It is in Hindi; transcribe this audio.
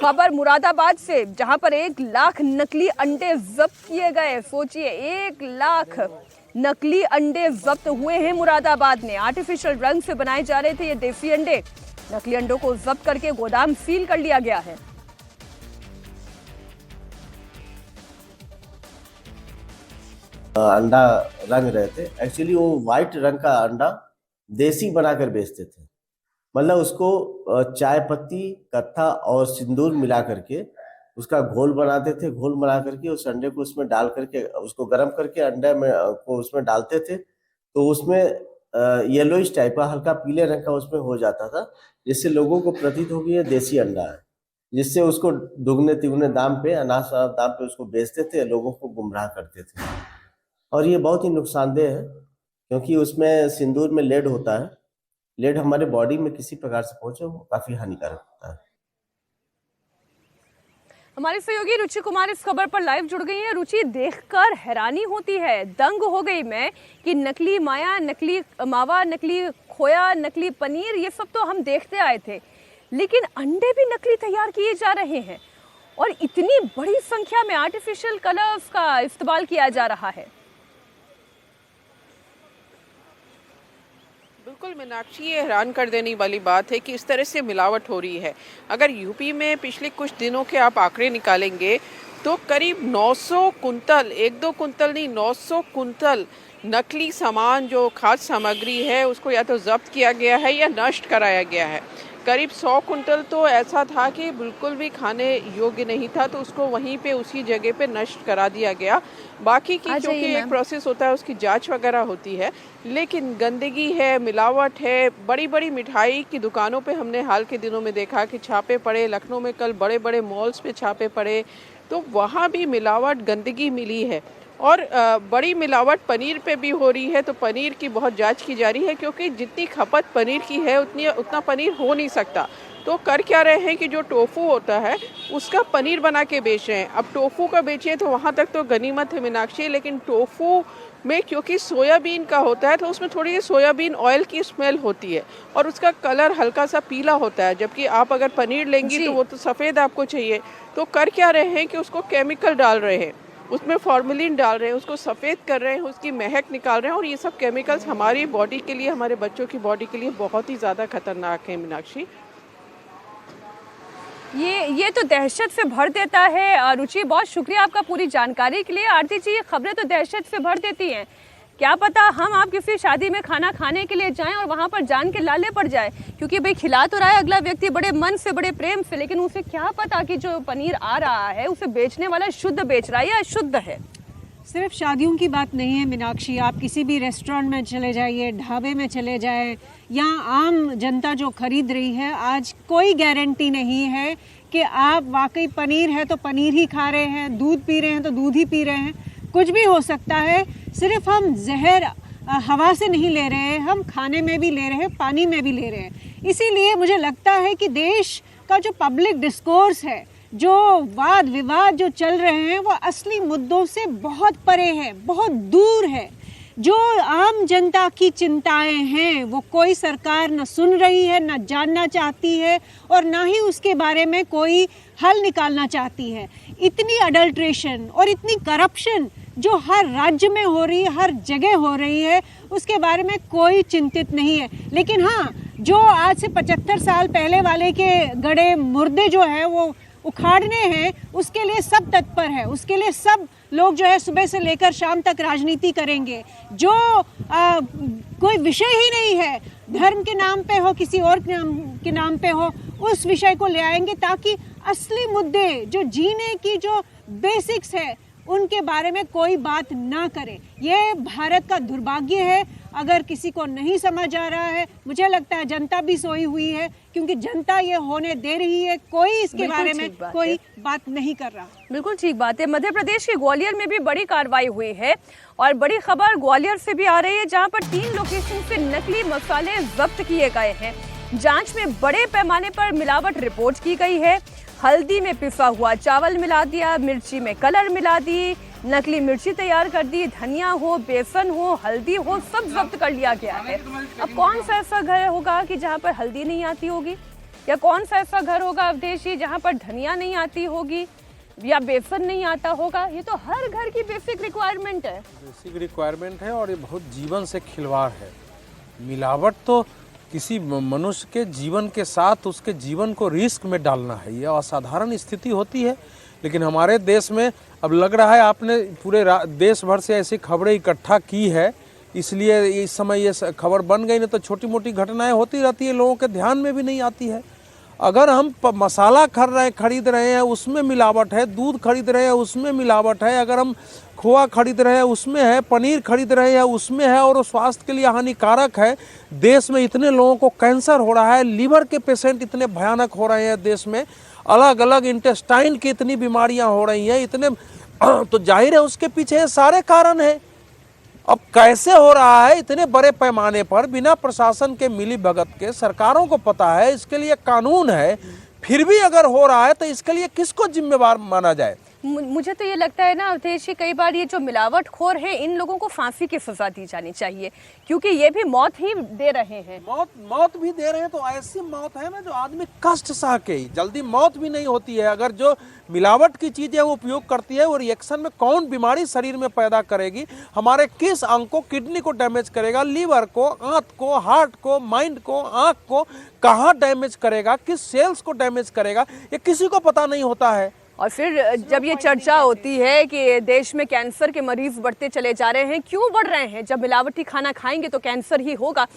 खबर मुरादाबाद से, जहां पर 1 लाख नकली अंडे जब्त किए गए। सोचिए, 1 लाख नकली अंडे जब्त हुए हैं मुरादाबाद में। आर्टिफिशियल रंग से बनाए जा रहे थे ये देसी अंडे। नकली अंडों को जब्त करके गोदाम सील कर लिया गया है। अंडा रंग रहे थे। एक्चुअली वो व्हाइट रंग का अंडा देसी बनाकर बेचते थे। मतलब उसको चाय पत्ती, कत्था और सिंदूर मिला करके उसका घोल बनाते थे। घोल बना करके उस अंडे को उसमें डाल करके उसको गर्म करके अंडे में को उसमें डालते थे, तो उसमें येलोइश टाइप का, हल्का पीले रंग का उसमें हो जाता था, जिससे लोगों को प्रतीत हो कि ये देसी अंडा है। जिससे उसको दुगने तिगुने दाम पे, अनाज दाम पे उसको बेचते थे, लोगों को गुमराह करते थे। और ये बहुत ही नुकसानदेह है, क्योंकि उसमें सिंदूर में लेड होता है। लेड हमारे बॉडी में किसी प्रकार से पहुंचे वो काफी हानिकारक होता है। हमारे सहयोगी रुचि कुमार इस खबर पर लाइव जुड़ गई हैं। रुचि, देखकर हैरानी होती है, दंग हो गई मैं कि नकली माया, नकली मावा, नकली खोया, नकली पनीर, ये सब तो हम देखते आए थे, लेकिन अंडे भी नकली तैयार किए जा रहे हैं और इतनी बड़ी संख्या में आर्टिफिशियल कलर्स का इस्तेमाल किया जा रहा है। बिल्कुल मीनाक्षी, ये हैरान कर देने वाली बात है कि इस तरह से मिलावट हो रही है। अगर यूपी में पिछले कुछ दिनों के आप आंकड़े निकालेंगे तो करीब 900 कुंतल, 1-2 कुंतल नहीं, 900 कुंतल नकली सामान, जो खाद्य सामग्री है, उसको या तो जब्त किया गया है या नष्ट कराया गया है। करीब 100 कुंतल तो ऐसा था कि बिल्कुल भी खाने योग्य नहीं था, तो उसको वहीं पे उसी जगह पे नष्ट करा दिया गया। बाकी की क्योंकि एक प्रोसेस होता है, उसकी जांच वगैरह होती है, लेकिन गंदगी है, मिलावट है। बड़ी बड़ी मिठाई की दुकानों पे हमने हाल के दिनों में देखा कि छापे पड़े। लखनऊ में कल बड़े बड़े मॉल्स पे छापे पड़े, तो वहाँ भी मिलावट, गंदगी मिली है। और बड़ी मिलावट पनीर पे भी हो रही है, तो पनीर की बहुत जांच की जा रही है, क्योंकि जितनी खपत पनीर की है उतना पनीर हो नहीं सकता। तो कर क्या रहे हैं कि जो टोफू होता है उसका पनीर बना के बेच रहे हैं। अब टोफू का बेचिए तो वहाँ तक तो गनीमत है मीनाक्षी, लेकिन टोफू में क्योंकि सोयाबीन का होता है तो उसमें थोड़ी सोयाबीन ऑयल की स्मेल होती है और उसका कलर हल्का सा पीला होता है, जबकि आप अगर पनीर लेंगी तो वो तो सफ़ेद आपको चाहिए। तो कर क्या रहे हैं कि उसको केमिकल डाल रहे हैं, उसमें फॉर्मेलिन डाल रहे हैं, उसको सफ़ेद कर रहे हैं, उसकी महक निकाल रहे हैं, और ये सब केमिकल्स हमारी बॉडी के लिए, हमारे बच्चों की बॉडी के लिए बहुत ही ज़्यादा खतरनाक है मीनाक्षी। ये तो दहशत से भर देता है। रुचि, बहुत शुक्रिया आपका पूरी जानकारी के लिए। आरती जी, ये खबरें तो दहशत से भर देती हैं। क्या पता हम आप किसी शादी में खाना खाने के लिए जाएं और वहां पर जान के लाले पड़ जाए, क्योंकि भाई खिला तो रहा है अगला व्यक्ति बड़े मन से, बड़े प्रेम से, लेकिन उसे क्या पता कि जो पनीर आ रहा है उसे बेचने वाला शुद्ध बेच रहा है या अशुद्ध है। सिर्फ शादियों की बात नहीं है मीनाक्षी, आप किसी भी रेस्टोरेंट में चले जाइए, ढाबे में चले जाएं, या आम जनता जो खरीद रही है, आज कोई गारंटी नहीं है कि आप वाकई पनीर है तो पनीर ही खा रहे हैं, दूध पी रहे हैं तो दूध ही पी रहे हैं। कुछ भी हो सकता है। सिर्फ हम जहर हवा से नहीं ले रहे हैं, हम खाने में भी ले रहे हैं, पानी में भी ले रहे हैं। इसीलिए मुझे लगता है कि देश का जो पब्लिक डिस्कोर्स है, जो वाद विवाद जो चल रहे हैं, वो असली मुद्दों से बहुत परे है, बहुत दूर है। जो आम जनता की चिंताएं हैं वो कोई सरकार न सुन रही है, न जानना चाहती है, और ना ही उसके बारे में कोई हल निकालना चाहती है। इतनी अडल्ट्रेशन और इतनी करप्शन जो हर राज्य में हो रही है, हर जगह हो रही है, उसके बारे में कोई चिंतित नहीं है। लेकिन हाँ, जो आज से 75 साल पहले वाले के गड़े मुर्दे जो है वो उखाड़ने हैं, उसके लिए सब तत्पर है। उसके लिए सब लोग जो है सुबह से लेकर शाम तक राजनीति करेंगे। जो कोई विषय ही नहीं है, धर्म के नाम पे हो, किसी और के नाम पे हो, उस विषय को ले आएंगे, ताकि असली मुद्दे जो जीने की जो बेसिक्स है उनके बारे में कोई बात ना करे। ये भारत का दुर्भाग्य है। अगर किसी को नहीं समझ आ रहा है, मुझे लगता है जनता भी सोई हुई है, क्योंकि जनता ये होने दे रही है, कोई इसके बारे में कोई बात नहीं कर रहा। बिल्कुल ठीक बात है। मध्य प्रदेश के ग्वालियर में भी बड़ी कार्रवाई हुई है और बड़ी खबर ग्वालियर से भी आ रही है, जहां पर 3 लोकेशन से नकली मसाले जब्त किए गए हैं। जांच में बड़े पैमाने पर मिलावट रिपोर्ट की गई है। हल्दी में पिसा हुआ चावल मिला दिया, मिर्ची में कलर मिला दी, नकली मिर्ची तैयार कर दी, धनिया हो, बेसन हो, हल्दी हो, सब जब्त कर लिया गया है। अब कौन सा ऐसा घर होगा कि जहां पर हल्दी नहीं आती होगी, या कौन सा ऐसा घर होगा अवधेश जी जहाँ पर धनिया नहीं आती होगी या बेसन नहीं आता होगा? ये तो हर घर की बेसिक रिक्वायरमेंट है। बेसिक रिक्वायरमेंट है और ये बहुत जीवन से खिलवाड़ है। मिलावट तो किसी मनुष्य के जीवन के साथ उसके जीवन को रिस्क में डालना है, ये असाधारण स्थिति होती है। लेकिन हमारे देश में अब लग रहा है आपने पूरे देश भर से ऐसी खबरें इकट्ठा की है, इसलिए इस समय ये खबर बन गई, नहीं तो छोटी मोटी घटनाएं होती रहती है, लोगों के ध्यान में भी नहीं आती है। अगर हम मसाला खरीद रहे हैं उसमें मिलावट है, दूध खरीद रहे हैं उसमें मिलावट है, अगर हम खोआ खरीद रहे हैं उसमें है, पनीर खरीद रहे हैं उसमें है और वो स्वास्थ्य के लिए हानिकारक है। देश में इतने लोगों को कैंसर हो रहा है, लीवर के पेशेंट इतने भयानक हो रहे हैं देश में, अलग अलग इंटेस्टाइन की इतनी बीमारियां हो रही हैं, इतने तो जाहिर है उसके पीछे ये सारे कारण हैं। अब कैसे हो रहा है इतने बड़े पैमाने पर बिना प्रशासन के मिली भगत के? सरकारों को पता है, इसके लिए कानून है, फिर भी अगर हो रहा है तो इसके लिए किसको जिम्मेवार माना जाए? मुझे तो ये लगता है ना अवधेश जी, कई बार ये जो मिलावटखोर है इन लोगों को फांसी की सजा दी जानी चाहिए, क्योंकि ये भी मौत ही दे रहे हैं। मौत भी दे रहे हैं तो ऐसी मौत है ना जो आदमी कष्ट सह के ही, जल्दी मौत भी नहीं होती है। अगर जो मिलावट की चीजें वो उपयोग करती है वो रिएक्शन में कौन बीमारी शरीर में पैदा करेगी, हमारे किस अंग को, किडनी को डैमेज करेगा, लीवर को, आंत को, हार्ट को, माइंड को, आंख को कहाँ डैमेज करेगा, किस सेल्स को डैमेज करेगा, ये किसी को पता नहीं होता है। और फिर जब ये चर्चा होती है कि देश में कैंसर के मरीज बढ़ते चले जा रहे हैं, क्यों बढ़ रहे हैं? जब मिलावटी खाना खाएंगे तो कैंसर ही होगा।